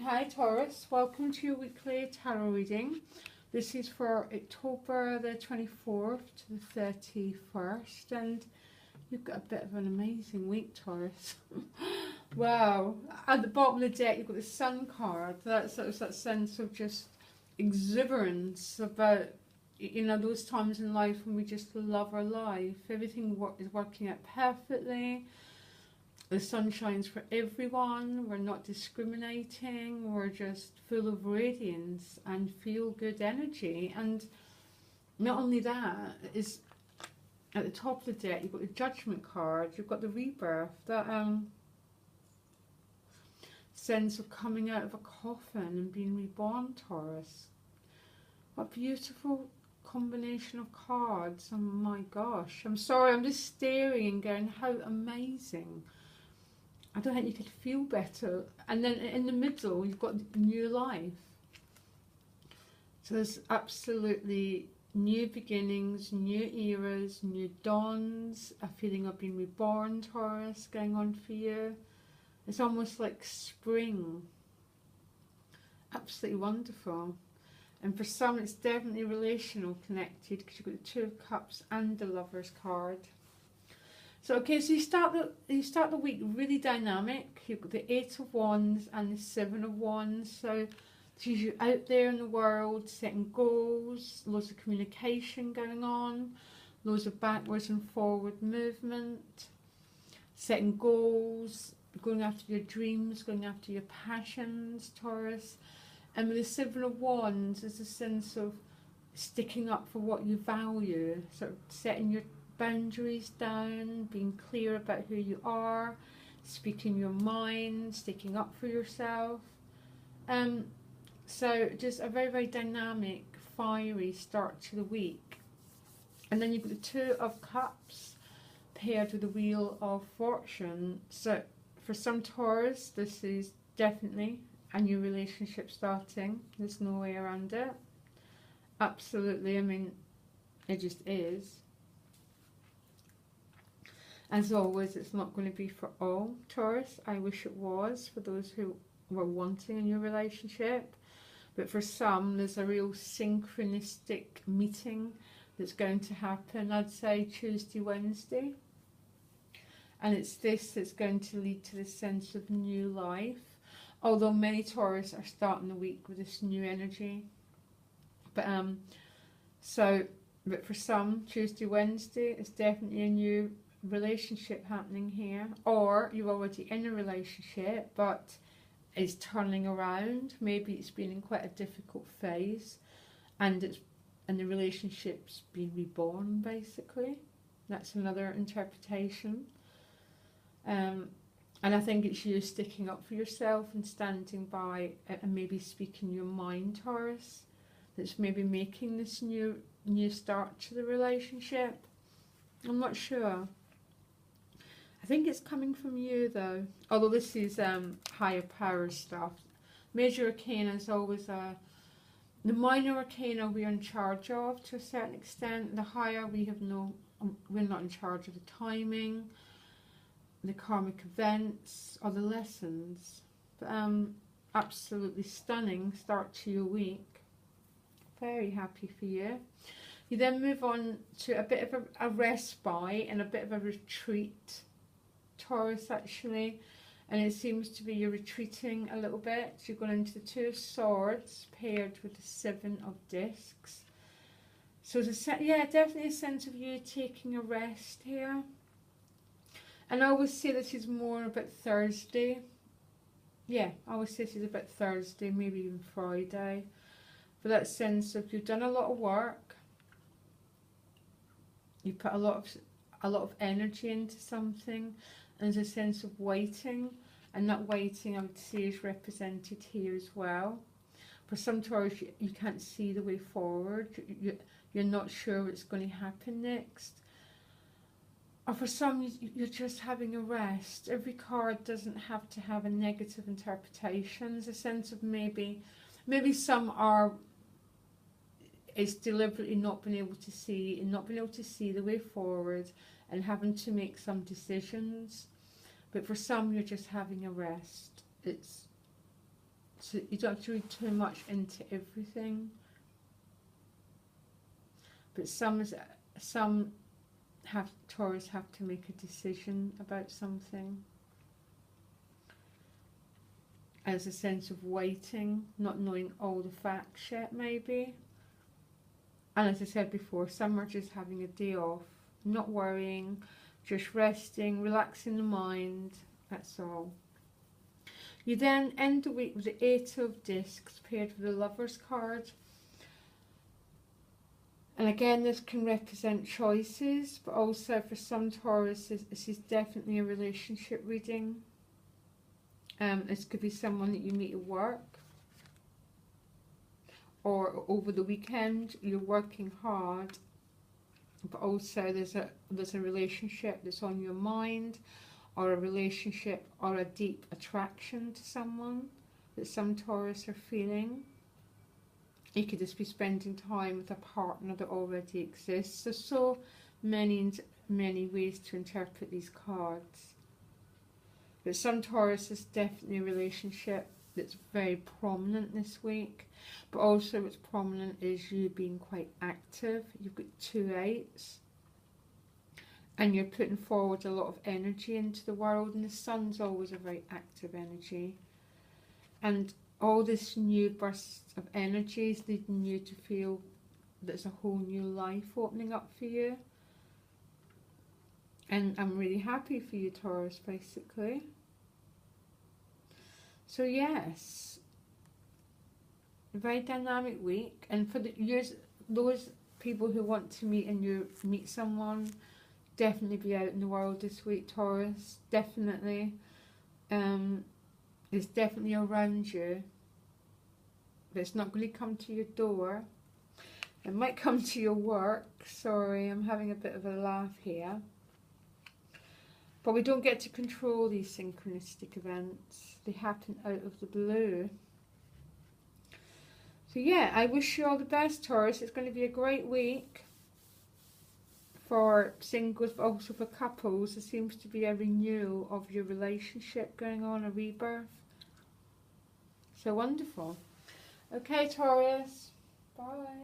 Hi Taurus, welcome to your weekly tarot reading. This is for October the 24th to the 31st, and you've got a bit of an amazing week, Taurus. Wow, at the bottom of the deck you've got the Sun card. That's that sense of just exuberance about, you know, those times in life when we just love our life. Everything is working out perfectly. The sun shines for everyone, we're not discriminating, we're just full of radiance and feel good energy. And not only that, is at the top of the deck you've got the Judgment card, you've got the rebirth, that sense of coming out of a coffin and being reborn, Taurus. What beautiful combination of cards. Oh my gosh, I'm sorry, I'm just staring and going, how amazing. I don't think you could feel better. And then in the middle, you've got new life. So there's absolutely new beginnings, new eras, new dawns, a feeling of being reborn, Taurus, going on for you. It's almost like spring. Absolutely wonderful. And for some, it's definitely relational connected, because you've got the Two of Cups and the Lover's card. So okay, so you start the week really dynamic. You've got the Eight of Wands and the Seven of Wands. So you're out there in the world setting goals, lots of communication going on, loads of backwards and forward movement, setting goals, going after your dreams, going after your passions, Taurus. And with the Seven of Wands, there's a sense of sticking up for what you value, sort of setting your boundaries down, being clear about who you are, speaking your mind, sticking up for yourself. So just a very, very dynamic, fiery start to the week. And then you've got the Two of Cups paired with the Wheel of Fortune. So for some Taurus, this is definitely a new relationship starting. There's no way around it. Absolutely, I mean, it just is. As always, it's not going to be for all Taurus. I wish it was for those who were wanting a new relationship. But for some, there's a real synchronistic meeting that's going to happen, I'd say Tuesday, Wednesday. And it's this that's going to lead to this sense of new life. Although many Taurus are starting the week with this new energy. But for some, Tuesday, Wednesday, it's definitely a new relationship happening here. Or you're already in a relationship but it's turning around. Maybe it's been in quite a difficult phase and the relationship's been reborn, basically. That's another interpretation. And I think it's you sticking up for yourself and standing by and maybe speaking your mind, Taurus, that's maybe making this new start to the relationship. I'm not sure. I think it's coming from you though, although this is higher power stuff. Major arcana is always the minor arcana we're in charge of to a certain extent. The higher we have we're not in charge of the timing, the karmic events or the lessons. But absolutely stunning start to your week. Very happy for you. You then move on to a bit of a respite and a bit of a retreat, Taurus, actually. And it seems to be you're retreating a little bit. So you're going into the Two of Swords paired with the Seven of Discs. So yeah, definitely a sense of you taking a rest here. And I always say this is more about Thursday. Yeah, I always say this is about Thursday, maybe even Friday. For that sense of you've done a lot of work. You put a lot of energy into something. And there's a sense of waiting. And that waiting, I would say, is represented here as well. For some Taurus, you can't see the way forward. You're not sure what's going to happen next. Or for some, you're just having a rest. Every card doesn't have to have a negative interpretation. There's a sense of maybe some are, it's deliberately not been able to see the way forward and having to make some decisions. But for some, you're just having a rest. So you don't have to read too much into everything. But some Taurus have to make a decision about something. As a sense of waiting, not knowing all the facts yet, maybe. And as I said before, some are just having a day off, not worrying, just resting, relaxing the mind, that's all. You then end the week with the Eight of Discs paired with the Lover's card. And again, this can represent choices, but also for some Tauruses, this is definitely a relationship reading. This could be someone that you meet at work, or over the weekend. You're working hard, but also there's a relationship that's on your mind, or a relationship or a deep attraction to someone that some Taurus are feeling. You could just be spending time with a partner that already exists. There's so many ways to interpret these cards. But some Taurus is definitely a relationship that's very prominent this week. But also what's prominent is you being quite active. You've got 2 eights. And you're putting forward a lot of energy into the world. And the sun's always a very active energy. And all this new burst of energy is leading you to feel there's a whole new life opening up for you. And I'm really happy for you, Taurus, basically. So yes, a very dynamic week. And for those people who want to meet someone, definitely be out in the world this week, Taurus. Definitely. It's definitely around you. But it's not going to come to your door. It might come to your work. Sorry, I'm having a bit of a laugh here. But we don't get to control these synchronistic events. They happen out of the blue. So yeah, I wish you all the best, Taurus. It's going to be a great week for singles, but also for couples. There seems to be a renewal of your relationship going on, a rebirth. So wonderful. Okay, Taurus. Bye.